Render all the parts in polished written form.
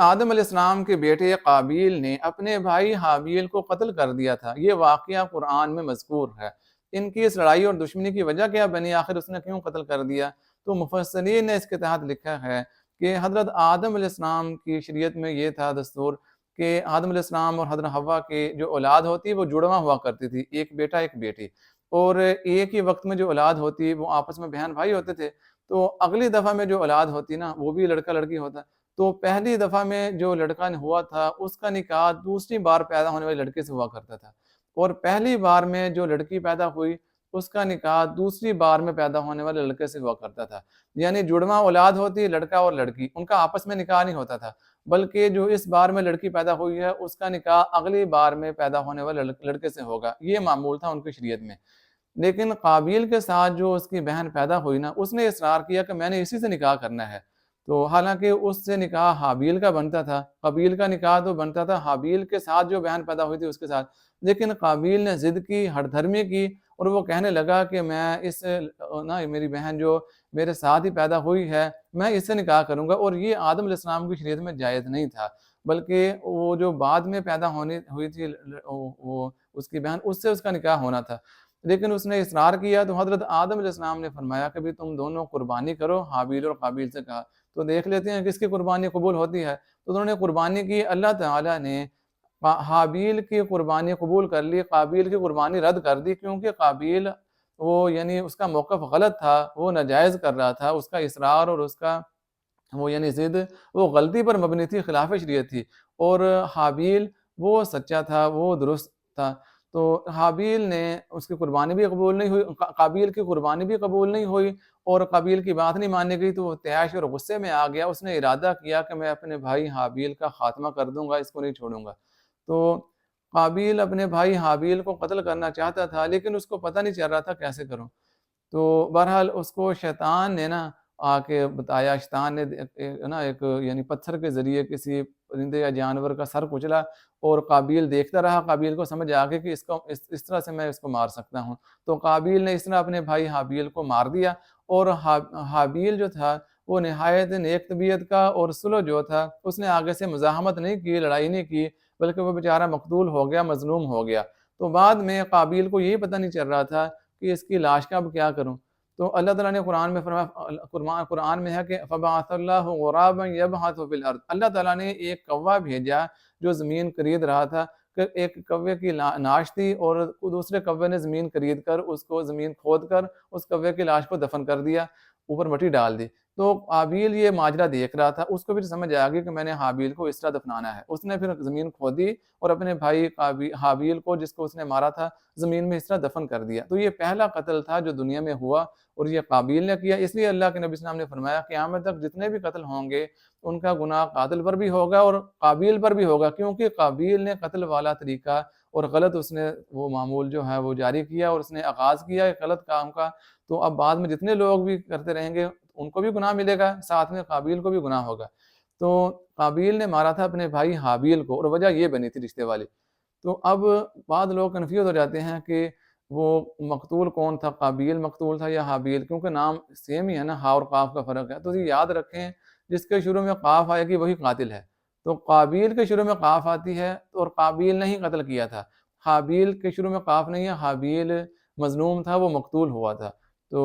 آدم علیہ السلام کے بیٹے قابیل نے اپنے بھائی حابیل کو قتل کر دیا تھا، یہ واقعہ قرآن میں مذکور ہے۔ ان کی اس لڑائی اور دشمنی کی وجہ کیا بنی، آخر اس نے کیوں قتل کر دیا؟ تو مفسرین نے اس کے تحت لکھا ہے کہ حضرت آدم علیہ السلام کی شریعت میں یہ تھا دستور کہ آدم علیہ السلام اور حضرت حوا کی جو اولاد ہوتی وہ جڑواں ہوا کرتی تھی، ایک بیٹا ایک بیٹی، اور ایک ہی وقت میں جو اولاد ہوتی وہ آپس میں بہن بھائی ہوتے تھے۔ تو اگلی دفعہ میں جو اولاد ہوتی نا وہ بھی لڑکا لڑکی ہوتا، تو پہلی دفعہ میں جو لڑکا ہوا تھا اس کا نکاح دوسری بار پیدا ہونے والی لڑکی سے ہوا کرتا تھا، اور پہلی بار میں جو لڑکی پیدا ہوئی اس کا نکاح دوسری بار میں پیدا ہونے والے لڑکے سے ہوا کرتا تھا۔ یعنی جڑواں اولاد ہوتی لڑکا اور لڑکی، ان کا آپس میں نکاح نہیں ہوتا تھا، بلکہ جو اس بار میں لڑکی پیدا ہوئی ہے اس کا نکاح اگلی بار میں پیدا ہونے والے لڑکے سے ہوگا، یہ معمول تھا ان کی شریعت میں۔ لیکن قابیل کے ساتھ جو اس کی بہن پیدا ہوئی نا، اس نے اصرار کیا کہ میں نے اسی سے نکاح کرنا ہے، تو حالانکہ اس سے نکاح حابیل کا بنتا تھا، قابیل کا نکاح تو بنتا تھا حابیل کے ساتھ جو بہن پیدا ہوئی تھی اس کے ساتھ، لیکن قابیل نے ضد کی، ہٹ دھرمی کی، اور وہ کہنے لگا کہ میں اس میری بہن جو میرے ساتھ ہی پیدا ہوئی ہے میں اس سے نکاح کروں گا، اور یہ آدم علیہ السلام کی شریعت میں جائز نہیں تھا، بلکہ وہ جو بعد میں پیدا ہوئی تھی وہ اس کی بہن، اس سے اس کا نکاح ہونا تھا۔ لیکن اس نے اصرار کیا تو حضرت آدم علیہ السلام نے فرمایا کہ بھی تم دونوں قربانی کرو، حابیل اور قابیل سے کہا، تو دیکھ لیتے ہیں کس کی قربانی قبول ہوتی ہے۔ تو انہوں نے قربانی کی، اللہ تعالیٰ نے حابیل کی قربانی قبول کر لی، قابیل کی قربانی رد کر دی، کیونکہ قابیل وہ یعنی اس کا موقف غلط تھا، وہ ناجائز کر رہا تھا، اس کا اصرار اور اس کا وہ یعنی ضد وہ غلطی پر مبنی تھی، خلاف شریعت تھی، اور حابیل وہ سچا تھا، وہ درست تھا۔ تو حابیل نے اس کی قربانی بھی قبول نہیں ہوئی، قابیل کی قربانی بھی قبول نہیں ہوئی، اور قابیل کی بات نہیں ماننے گئی، تو وہ طیش اور غصے میں آ گیا، اس نے ارادہ کیا کہ میں اپنے بھائی حابیل کا خاتمہ کر دوں گا، اس کو نہیں چھوڑوں گا۔ تو قابیل اپنے بھائی حابیل کو قتل کرنا چاہتا تھا، لیکن اس کو پتہ نہیں چل رہا تھا کیسے کروں۔ تو بہرحال اس کو شیطان نے نا آ کے بتایا، شیطان نے ایک یعنی پتھر کے ذریعے کسی پرندے یا جانور کا سر کچلا، اور قابیل دیکھتا رہا، قابیل کو سمجھ آ گئی کہ اس طرح سے میں اس کو مار سکتا ہوں، تو قابیل نے اس طرح اپنے بھائی حابیل کو مار دیا، اور حابیل جو تھا وہ نہایت نیک طبیعت کا اور سلو جو تھا، اس نے آگے سے مزاحمت نہیں کی، لڑائی نہیں کی، بلکہ وہ بیچارہ مقتول ہو گیا، مظلوم ہو گیا۔ تو بعد میں قابیل کو یہی پتہ نہیں چل رہا تھا کہ اس کی لاش کا اب کیا کروں، تو اللہ تعالیٰ نے قرآن میں فرمایا، قرآن میں ہے کہ فَبَعَثَ اللَّهُ غُرَابًا يَبْحَثُ فِي الْأَرْضِ، اللہ تعالیٰ نے ایک کوا بھیجا جو زمین خرید رہا تھا، کہ ایک کوے کی ناش تھی، اور دوسرے کوے نے زمین خرید کر اس کو زمین کھود کر اس کوے کی لاش کو دفن کر دیا، اوپر مٹی ڈال دی۔ تو قابیل یہ ماجرا دیکھ رہا تھا، اس کو پھر سمجھ آ گئی کہ میں نے حابیل کو اس طرح دفنانا ہے، اس نے پھر زمین کھودی اور اپنے بھائی حابیل کو جس کو اس نے مارا تھا زمین میں اس طرح دفن کر دیا۔ تو یہ پہلا قتل تھا جو دنیا میں ہوا، اور یہ قابیل نے کیا، اس لیے اللہ کے نبی صلی اللہ علیہ وسلم نے فرمایا قیامت تک جتنے بھی قتل ہوں گے ان کا گناہ قاتل پر بھی ہوگا اور قابیل پر بھی ہوگا، کیونکہ قابیل نے قتل والا طریقہ اور غلط اس نے وہ معمول جو ہے وہ جاری کیا، اور اس نے آغاز کیا ایک غلط کام کا، تو اب بعد میں جتنے لوگ بھی کرتے رہیں گے ان کو بھی گناہ ملے گا، ساتھ میں قابیل کو بھی گناہ ہوگا۔ تو قابیل نے مارا تھا اپنے بھائی حابیل کو، اور وجہ یہ بنی تھی رشتے والی۔ تو اب بعض لوگ کنفیوز ہو جاتے ہیں کہ وہ مقتول کون تھا، قابیل مقتول تھا یا حابیل، کیونکہ نام سیم ہی ہے نا، ہا اور قاف کا فرق ہے، تو یہ یاد رکھیں جس کے شروع میں قاف آئے گی وہی قاتل ہے۔ تو قابیل کے شروع میں قاف آتی ہے اور قابیل نے ہی قتل کیا تھا، حابیل کے شروع میں قاف نہیں ہے، حابیل مظلوم تھا، وہ مقتول ہوا تھا۔ تو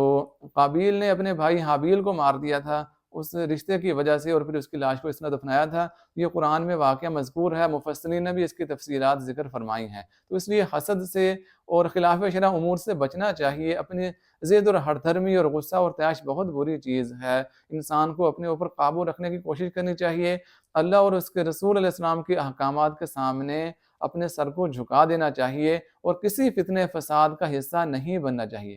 قابیل نے اپنے بھائی حابیل کو مار دیا تھا اس رشتے کی وجہ سے، اور پھر اس کی لاش کو اس نے دفنایا تھا، یہ قرآن میں واقعہ مذکور ہے، مفسرین نے بھی اس کی تفصیلات ذکر فرمائی ہیں۔ تو اس لیے حسد سے اور خلاف شرع امور سے بچنا چاہیے، اپنی ضد اور ہٹ دھرمی اور غصہ اور طیش بہت بری چیز ہے، انسان کو اپنے اوپر قابو رکھنے کی کوشش کرنی چاہیے، اللہ اور اس کے رسول علیہ السلام کے احکامات کے سامنے اپنے سر کو جھکا دینا چاہیے، اور کسی فتنہ فساد کا حصہ نہیں بننا چاہیے۔